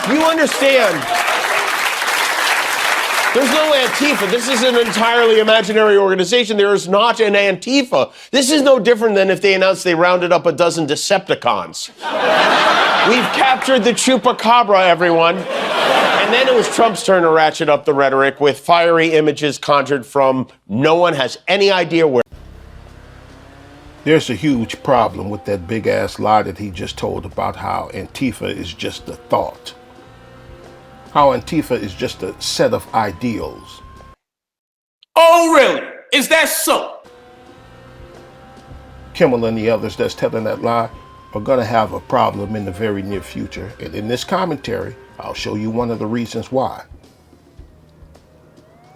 You understand? There's no Antifa. This is an entirely imaginary organization. There is not an Antifa. This is no different than if they announced they rounded up a dozen Decepticons. We've captured the Chupacabra, everyone. And then it was Trump's turn to ratchet up the rhetoric with fiery images conjured from no one has any idea where. There's a huge problem with that big-ass lie that he just told about how Antifa is just a thought. How Antifa is just a set of ideals. Oh, really? Is that so? Kimmel and the others that's telling that lie are going to have a problem in the very near future. And in this commentary, I'll show you one of the reasons why.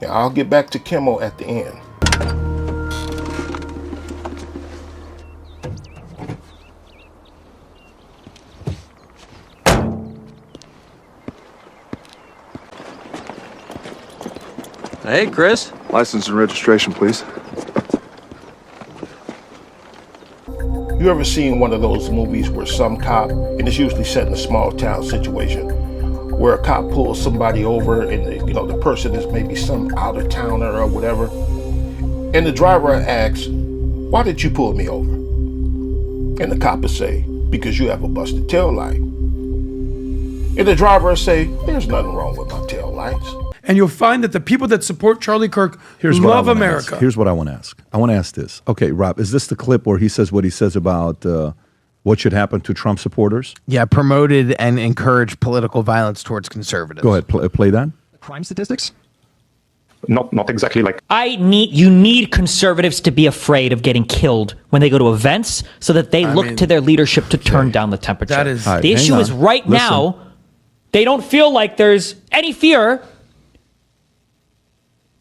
Now, I'll get back to Kimmel at the end. Hey, Chris. License and registration, please. You ever seen one of those movies where some cop, and it's usually set in a small town situation, where a cop pulls somebody over and the person is maybe some out of towner or whatever, and the driver asks, "Why did you pull me over?" And the cop will say, "Because you have a busted tail light." And the driver will say, "There's nothing wrong with my tail lights." And you'll find that the people that support Charlie Kirk love America. Here's what I want to ask. I want to ask this. Okay, Rob, is this the clip where he says what he says about what should happen to Trump supporters? Yeah, promoted and encouraged political violence towards conservatives. Go ahead, play that. Crime statistics? Not exactly like. You need conservatives to be afraid of getting killed when they go to events so that they look to their leadership to turn down the temperature. That is the issue is right now, they don't feel like there's any fear.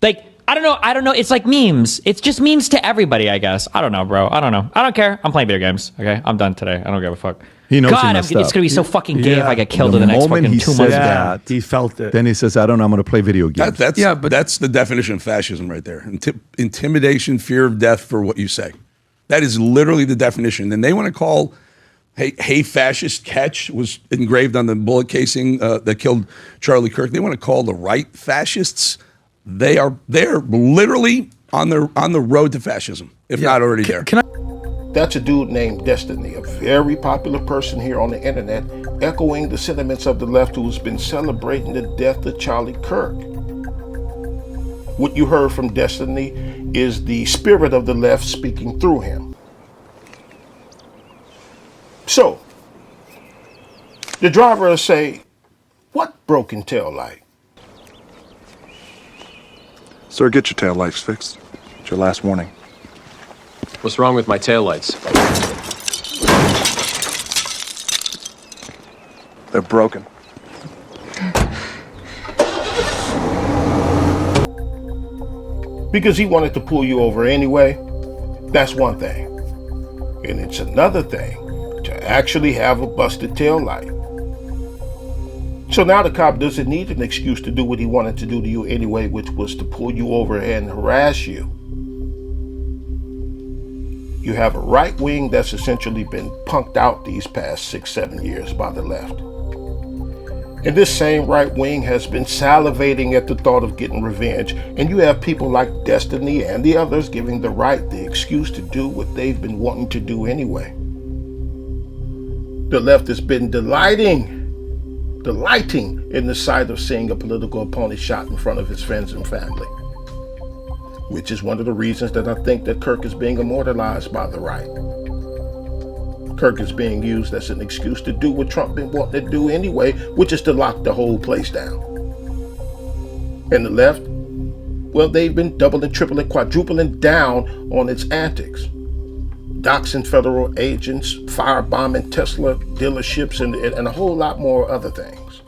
Like, I don't know. It's like memes. It's just memes to everybody, I guess. I don't know, bro. I don't know. I don't care. I'm playing video games. Okay, I'm done today. I don't give a fuck. He knows God, he it's gonna be so fucking gay if I get killed in the next fucking 2 months. That, he felt it. Then he says, "I don't know. I'm going to play video games." That's the definition of fascism right there. Intimidation, fear of death for what you say. That is literally the definition. And they want to call, hey, fascist catch was engraved on the bullet casing that killed Charlie Kirk. They want to call the right fascists. They're literally on the road to fascism, if not already there. That's a dude named Destiny, a very popular person here on the internet, echoing the sentiments of the left who's been celebrating the death of Charlie Kirk. What you heard from Destiny is the spirit of the left speaking through him. So, the driver will say, "What broken tail light?" Sir, get your tail lights fixed. It's your last warning. What's wrong with my taillights? They're broken. Because he wanted to pull you over anyway, that's one thing. And it's another thing to actually have a busted tail light. So now the cop doesn't need an excuse to do what he wanted to do to you anyway, which was to pull you over and harass you. You have a right wing that's essentially been punked out these past 6-7 years by the left. And this same right wing has been salivating at the thought of getting revenge. And you have people like Destiny and the others giving the right the excuse to do what they've been wanting to do anyway. The left has been delighting in the sight of seeing a political opponent shot in front of his friends and family. Which is one of the reasons that I think that Kirk is being immortalized by the right. Kirk is being used as an excuse to do what Trump been wanting to do anyway, which is to lock the whole place down. And the left, well, they've been doubling, tripling, quadrupling down on its antics. Doxing federal agents, firebombing Tesla dealerships, and a whole lot more other things.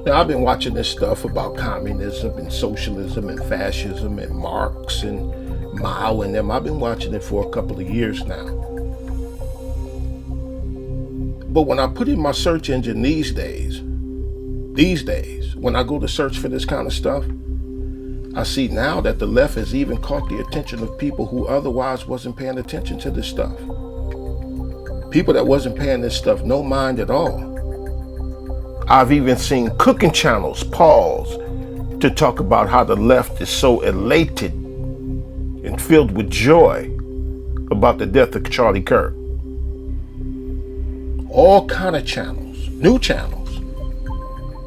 Now, I've been watching this stuff about communism and socialism and fascism and Marx and Mao and them. I've been watching it for a couple of years now. But when I put in my search engine these days, when I go to search for this kind of stuff, I see now that the left has even caught the attention of people who otherwise wasn't paying attention to this stuff. People that wasn't paying this stuff no mind at all. I've even seen cooking channels pause to talk about how the left is so elated and filled with joy about the death of Charlie Kirk. All kind of channels, new channels,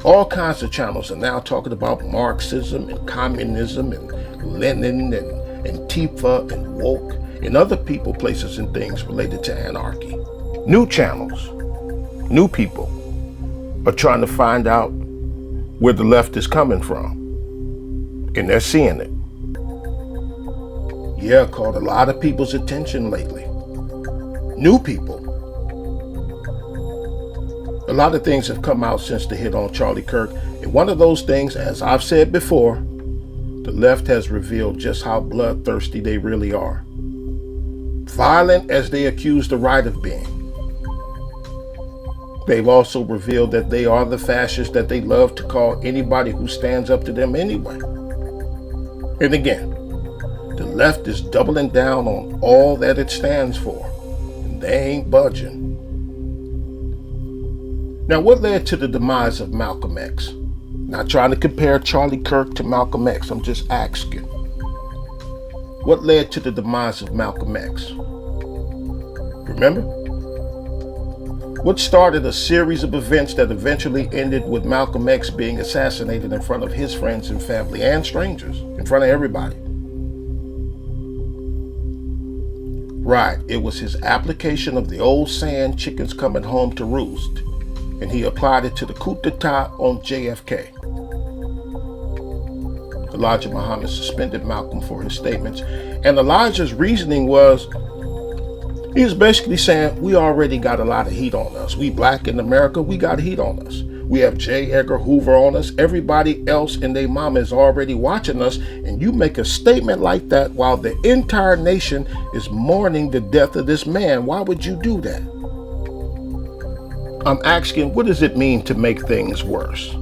all kinds of channels are now talking about Marxism and communism and Lenin and Antifa and woke and other people, places, and things related to anarchy. New channels, new people are trying to find out where the left is coming from. And they're seeing it. Yeah, caught a lot of people's attention lately. New people. A lot of things have come out since the hit on Charlie Kirk. And one of those things, as I've said before, the left has revealed just how bloodthirsty they really are. Violent as they accuse the right of being. They've also revealed that they are the fascists that they love to call anybody who stands up to them anyway. And again, the left is doubling down on all that it stands for, and they ain't budging. Now, what led to the demise of Malcolm X? Not trying to compare Charlie Kirk to Malcolm X, I'm just asking. What led to the demise of Malcolm X? Remember? What started a series of events that eventually ended with Malcolm X being assassinated in front of his friends and family and strangers, in front of everybody? Right, it was his application of the old saying, chickens coming home to roost, and he applied it to the coup d'etat on JFK. Elijah Muhammad suspended Malcolm for his statements, and Elijah's reasoning was, he was basically saying, we already got a lot of heat on us. We black in America, we got heat on us. We have J. Edgar Hoover on us. Everybody else and their mama is already watching us. And you make a statement like that while the entire nation is mourning the death of this man. Why would you do that? I'm asking, what does it mean to make things worse?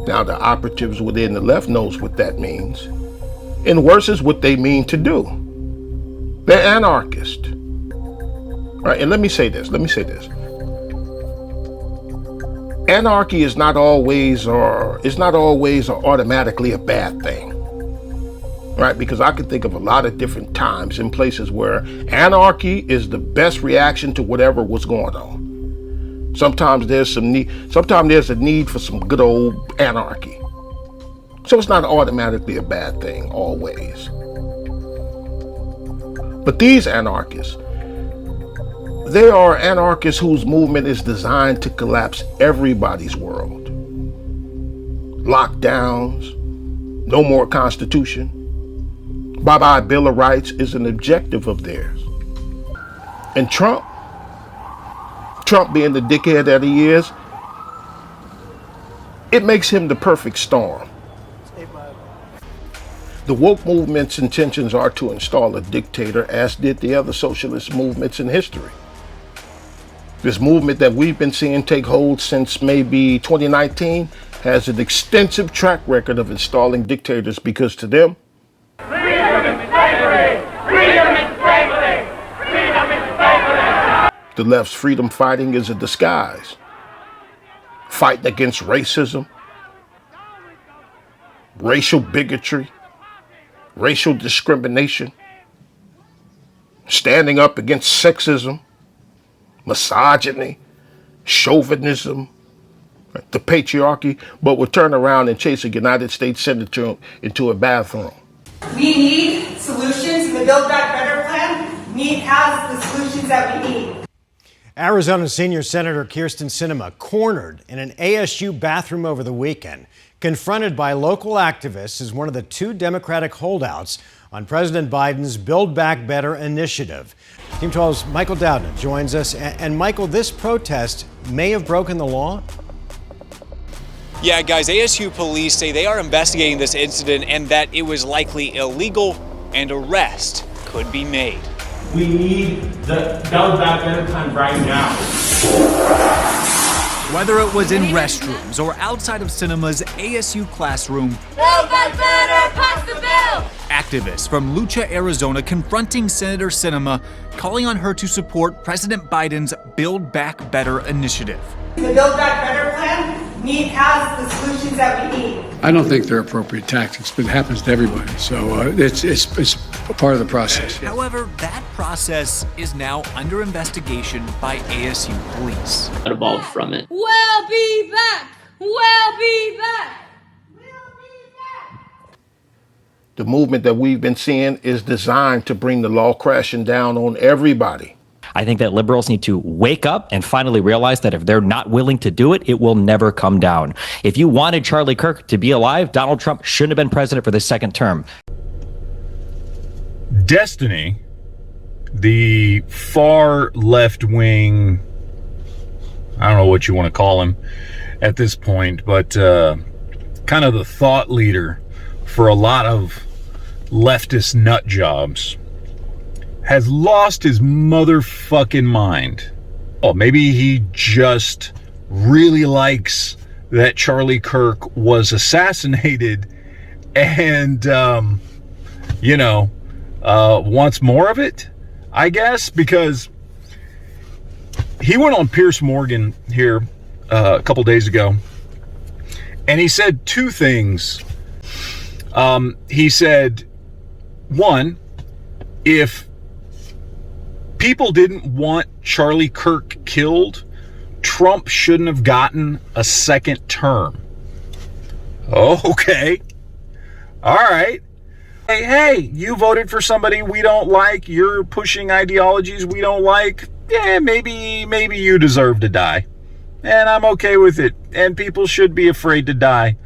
Now, the operatives within the left knows what that means. And worse is what they mean to do. They're anarchists. Right, and let me say this. Anarchy is not always or automatically a bad thing. Right? Because I can think of a lot of different times and places where anarchy is the best reaction to whatever was going on. Sometimes there's a need for some good old anarchy. So it's not automatically a bad thing always. But these anarchists, they are anarchists whose movement is designed to collapse everybody's world. Lockdowns, no more Constitution, bye-bye Bill of Rights is an objective of theirs. And Trump being the dickhead that he is, it makes him the perfect storm. The woke movement's intentions are to install a dictator, as did the other socialist movements in history. This movement that we've been seeing take hold since maybe 2019 has an extensive track record of installing dictators because to them, freedom is slavery! Freedom is slavery! Freedom is slavery! The left's freedom fighting is a disguise. Fighting against racism, racial bigotry, racial discrimination, standing up against sexism, misogyny, chauvinism, the patriarchy, but will turn around and chase a United States senator into a bathroom. We need solutions, and the Build Back Better plan has the solutions that we need. Arizona Senior Senator Kyrsten Sinema cornered in an ASU bathroom over the weekend, confronted by local activists as one of the two Democratic holdouts on President Biden's Build Back Better initiative. Team 12's Michael Dowden joins us. And Michael, this protest may have broken the law? Yeah, guys, ASU police say they are investigating this incident and that it was likely illegal and arrest could be made. We need the Build Back Better plan right now. Whether it was in restrooms or outside of Sinema's ASU classroom, Build Back Better, pass the bill! activists from Lucha, Arizona, confronting Senator Sinema, calling on her to support President Biden's Build Back Better initiative. The Build Back Better plan has the solutions that we need. I don't think they're appropriate tactics, but it happens to everybody. So it's a part of the process. However, that process is now under investigation by ASU police. Evolved from it. We'll be back. We'll be back. The movement that we've been seeing is designed to bring the law crashing down on everybody. I think that liberals need to wake up and finally realize that if they're not willing to do it, it will never come down. If you wanted Charlie Kirk to be alive, Donald Trump shouldn't have been president for the second term. Destiny, the far left wing, I don't know what you want to call him at this point, but kind of the thought leader for a lot of leftist nut jobs, has lost his motherfucking mind. Oh, maybe he just really likes that Charlie Kirk was assassinated and, wants more of it, I guess, because he went on Piers Morgan here a couple days ago, and he said two things. He said, one, if people didn't want Charlie Kirk killed, Trump shouldn't have gotten a second term. Okay. All right. Hey, you voted for somebody we don't like. You're pushing ideologies we don't like. Yeah, maybe you deserve to die. And I'm okay with it. And people should be afraid to die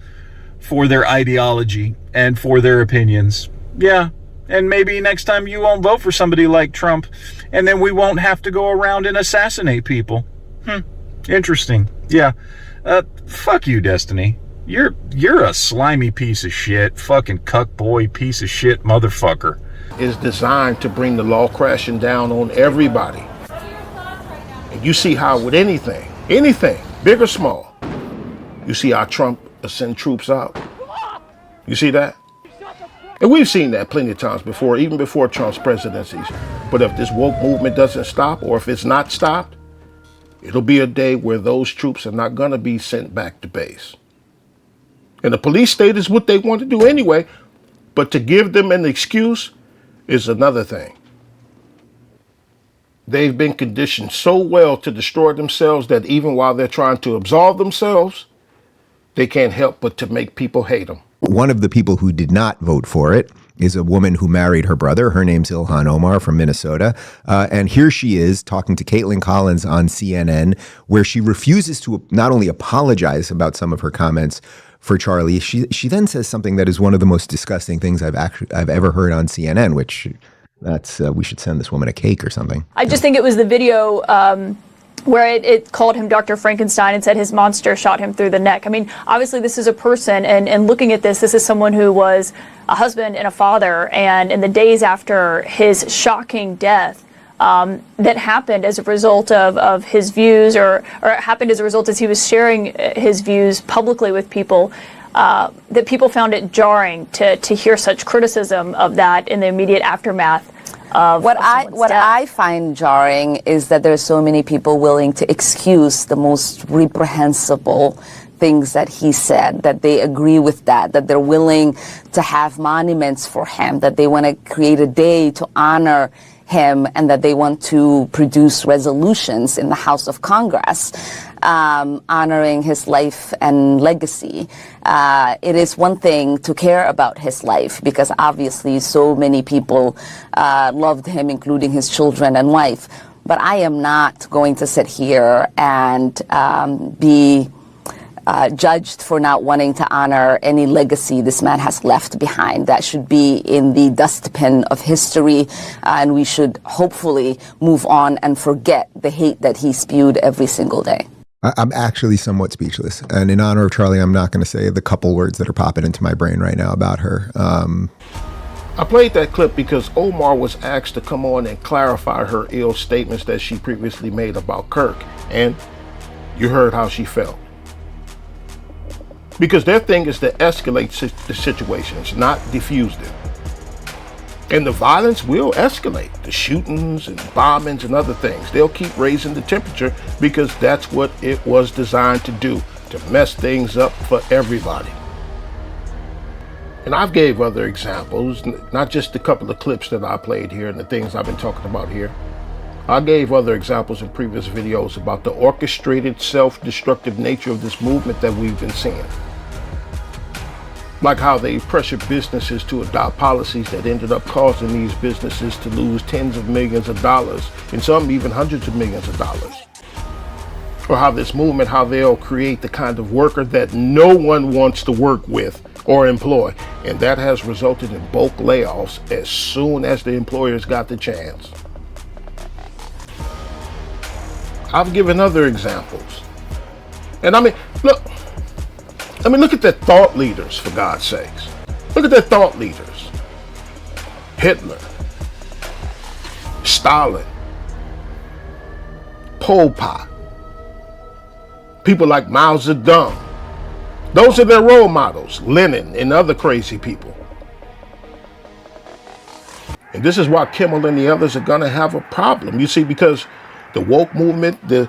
for their ideology and for their opinions. Yeah. And maybe next time you won't vote for somebody like Trump, and then we won't have to go around and assassinate people. Interesting. Yeah. Fuck you, Destiny. You're a slimy piece of shit, fucking cuckboy piece of shit motherfucker. Is designed to bring the law crashing down on everybody. And you see how with anything, big or small, you see how Trump will send troops out. You see that? And we've seen that plenty of times before, even before Trump's presidencies. But if this woke movement doesn't stop, or if it's not stopped, it'll be a day where those troops are not going to be sent back to base. And the police state is what they want to do anyway, but to give them an excuse is another thing. They've been conditioned so well to destroy themselves that even while they're trying to absolve themselves, they can't help but to make people hate them. One of the people who did not vote for it is a woman who married her brother. Her name's Ilhan Omar from Minnesota. And here she is talking to Caitlin Collins on CNN, where she refuses to not only apologize about some of her comments for Charlie, she then says something that is one of the most disgusting things I've ever heard on CNN, which that's we should send this woman a cake or something. I just think it was the video where it called him Dr. Frankenstein and said his monster shot him through the neck. I mean, obviously this is a person, and looking at this is someone who was a husband and a father, and in the days after his shocking death, that happened as a result of his views, or it happened as a result as he was sharing his views publicly with people, that people found it jarring to hear such criticism of that in the immediate aftermath of what I find jarring is that there's so many people willing to excuse the most reprehensible things that he said, that they agree with that they're willing to have monuments for him, that they want to create a day to honor him, and that they want to produce resolutions in the House of Congress honoring his life and legacy. It is one thing to care about his life, because obviously so many people loved him, including his children and wife. But I am not going to sit here and be judged for not wanting to honor any legacy this man has left behind. That should be in the dustbin of history, and we should hopefully move on and forget the hate that he spewed every single day. I'm actually somewhat speechless. And in honor of Charlie, I'm not going to say the couple words that are popping into my brain right now about her. I played that clip because Omar was asked to come on and clarify her ill statements that she previously made about Kirk. And you heard how she felt. Because their thing is to escalate the situations, not diffuse them. And the violence will escalate. The shootings and bombings and other things. They'll keep raising the temperature because that's what it was designed to do, to mess things up for everybody. And I've gave other examples, not just a couple of clips that I played here and the things I've been talking about here. I gave other examples in previous videos about the orchestrated, self-destructive nature of this movement that we've been seeing. Like how they pressured businesses to adopt policies that ended up causing these businesses to lose tens of millions of dollars, and some even hundreds of millions of dollars. Or how this movement, how they'll create the kind of worker that no one wants to work with or employ. And that has resulted in bulk layoffs as soon as the employers got the chance. I've given other examples. And I mean, look at their thought leaders, for God's sakes. Look at their thought leaders. Hitler, Stalin, Pol Pot, people like Mao Zedong. Those are their role models, Lenin and other crazy people. And this is why Kimmel and the others are gonna have a problem. You see, because the woke movement, the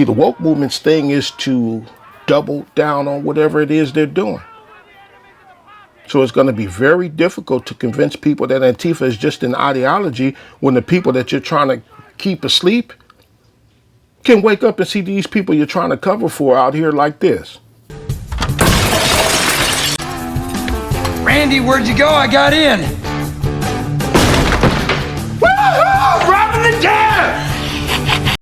woke movement's thing is to double down on whatever it is they're doing. So it's going to be very difficult to convince people that Antifa is just an ideology when the people that you're trying to keep asleep can wake up and see these people you're trying to cover for out here like this. Randy, where'd you go? I got in.